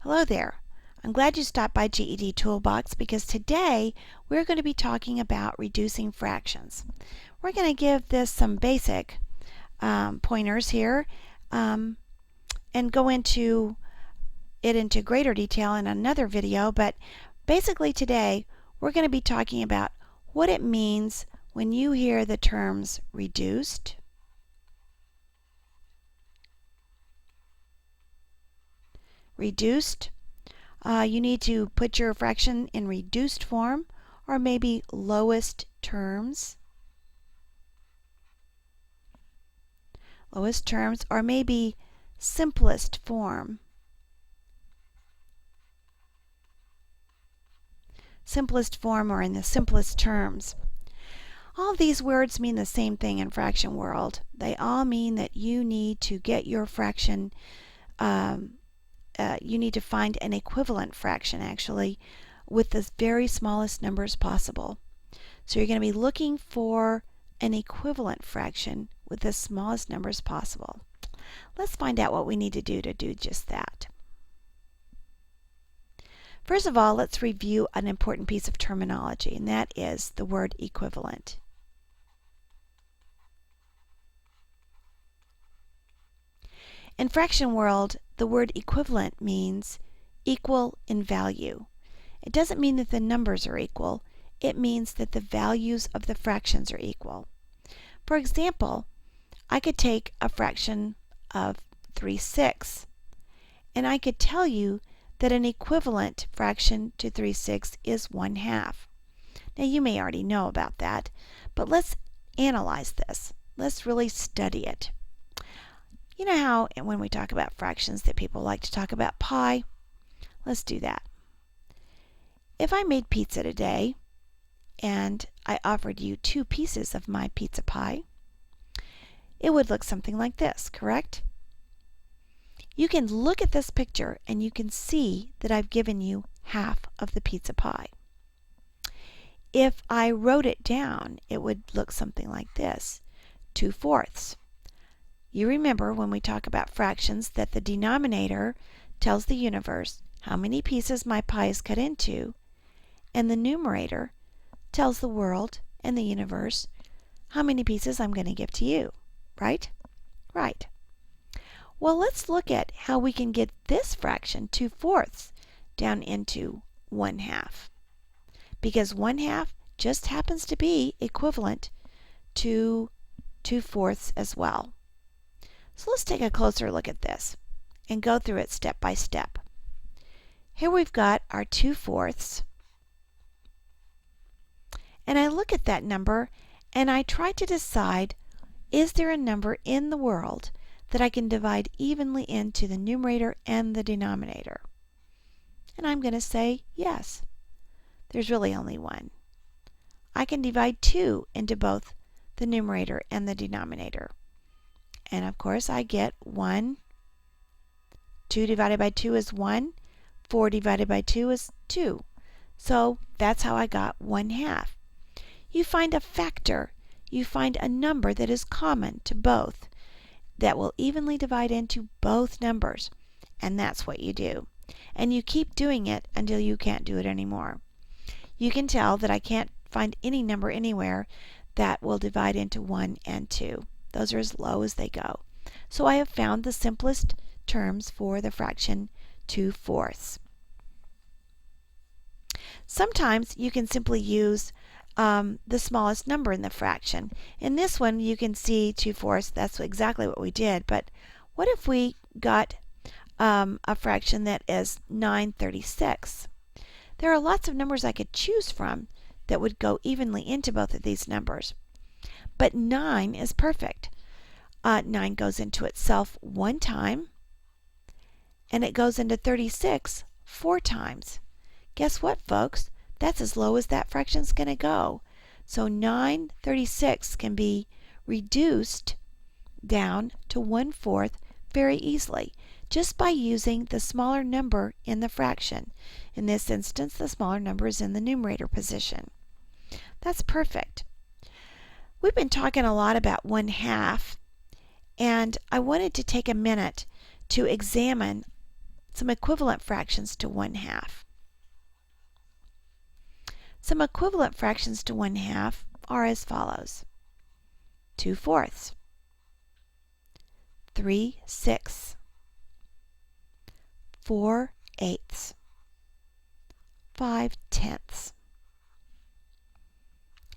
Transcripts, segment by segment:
Hello there. I'm glad you stopped by GED Toolbox because today we're going to be talking about reducing fractions. We're going to give this some basic pointers here and go into it into greater detail in another video, but basically today we're going to be talking about what it means when you hear the terms reduced, you need to put your fraction in reduced form or maybe lowest terms. Lowest terms or maybe simplest form. Simplest form or in the simplest terms. All of these words mean the same thing in fraction world. They all mean that you need to get your fraction you need to find an equivalent fraction actually with the very smallest numbers possible. So you're going to be looking for an equivalent fraction with the smallest numbers possible. Let's find out what we need to do just that. First of all, let's review an important piece of terminology, and that is the word equivalent. In fraction world, the word equivalent means equal in value. It doesn't mean that the numbers are equal. It means that the values of the fractions are equal. For example, I could take a fraction of 3/6 and I could tell you that an equivalent fraction to 3/6 is 1/2. Now you may already know about that, but let's analyze this. Let's really study it. You know how when we talk about fractions that people like to talk about pi? Let's do that. If I made pizza today and I offered you 2 pieces of my pizza pie, it would look something like this, correct? You can look at this picture and you can see that I've given you half of the pizza pie. If I wrote it down, it would look something like this, 2/4. You remember when we talk about fractions that the denominator tells the universe how many pieces my pie is cut into, and the numerator tells the world and the universe how many pieces I'm going to give to you, right? Right. Well, let's look at how we can get this fraction, 2/4, down into 1/2. Because 1/2 just happens to be equivalent to 2/4 as well. So let's take a closer look at this and go through it step by step. Here we've got our 2/4. And I look at that number and I try to decide, is there a number in the world that I can divide evenly into the numerator and the denominator? And I'm going to say yes. There's really only one. I can divide 2 into both the numerator and the denominator. And of course I get 1. 2 divided by 2 is 1. 4 divided by 2 is 2. So that's how I got 1/2. You find a factor. You find a number that is common to both that will evenly divide into both numbers. And that's what you do. And you keep doing it until you can't do it anymore. You can tell that I can't find any number anywhere that will divide into 1 and 2. Those are as low as they go. So I have found the simplest terms for the fraction 2/4. Sometimes you can simply use the smallest number in the fraction. In this one you can see 2/4. That's exactly what we did. But what if we got a fraction that is 9/36? There are lots of numbers I could choose from that would go evenly into both of these numbers. But 9 is perfect. 9 goes into itself 1 time, and it goes into 36 4 times. Guess what, folks? That's as low as that fraction's going to go. So 9/36 can be reduced down to 1/4 very easily, just by using the smaller number in the fraction. In this instance, the smaller number is in the numerator position. That's perfect. We've been talking a lot about 1/2, and I wanted to take a minute to examine some equivalent fractions to 1/2. Some equivalent fractions to 1/2 are as follows: 2/4, 3/6, 4/8, 5/10,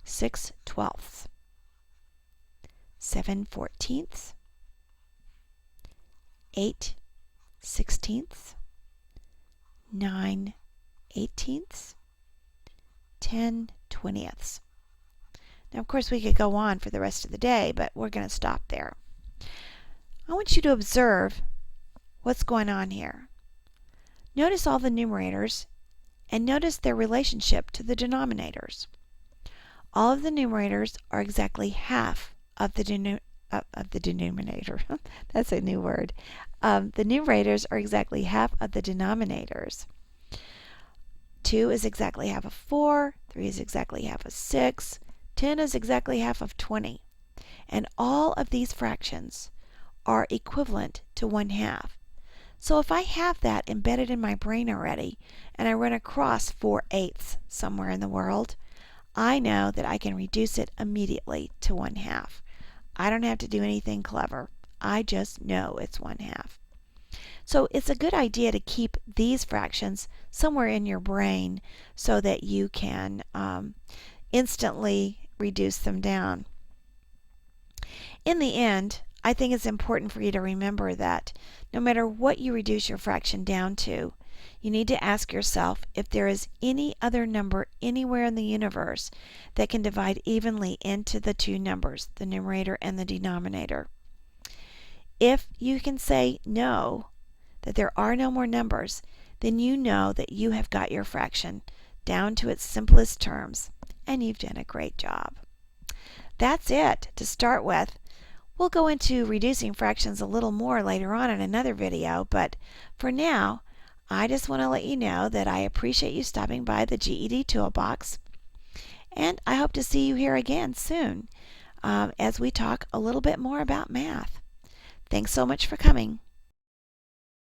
6/12, 7/14, 8/16, 9/18, 10/20. Now, of course, we could go on for the rest of the day, but we're going to stop there. I want you to observe what's going on here. Notice all the numerators and notice their relationship to the denominators. All of the numerators are exactly half of the denominator. That's a new word. The numerators are exactly half of the denominators. 2 is exactly half of 4, 3 is exactly half of 6, 10 is exactly half of 20. And all of these fractions are equivalent to 1/2. So if I have that embedded in my brain already, and I run across 4/8 somewhere in the world, I know that I can reduce it immediately to 1/2. I don't have to do anything clever. I just know it's 1/2. So it's a good idea to keep these fractions somewhere in your brain so that you can instantly reduce them down. In the end, I think it's important for you to remember that no matter what you reduce your fraction down to, you need to ask yourself if there is any other number anywhere in the universe that can divide evenly into the two numbers, the numerator and the denominator. If you can say no, that there are no more numbers, then you know that you have got your fraction down to its simplest terms, and you've done a great job. That's it to start with. We'll go into reducing fractions a little more later on in another video, but for now, I just want to let you know that I appreciate you stopping by the GED Toolbox, and I hope to see you here again soon as we talk a little bit more about math. Thanks so much for coming.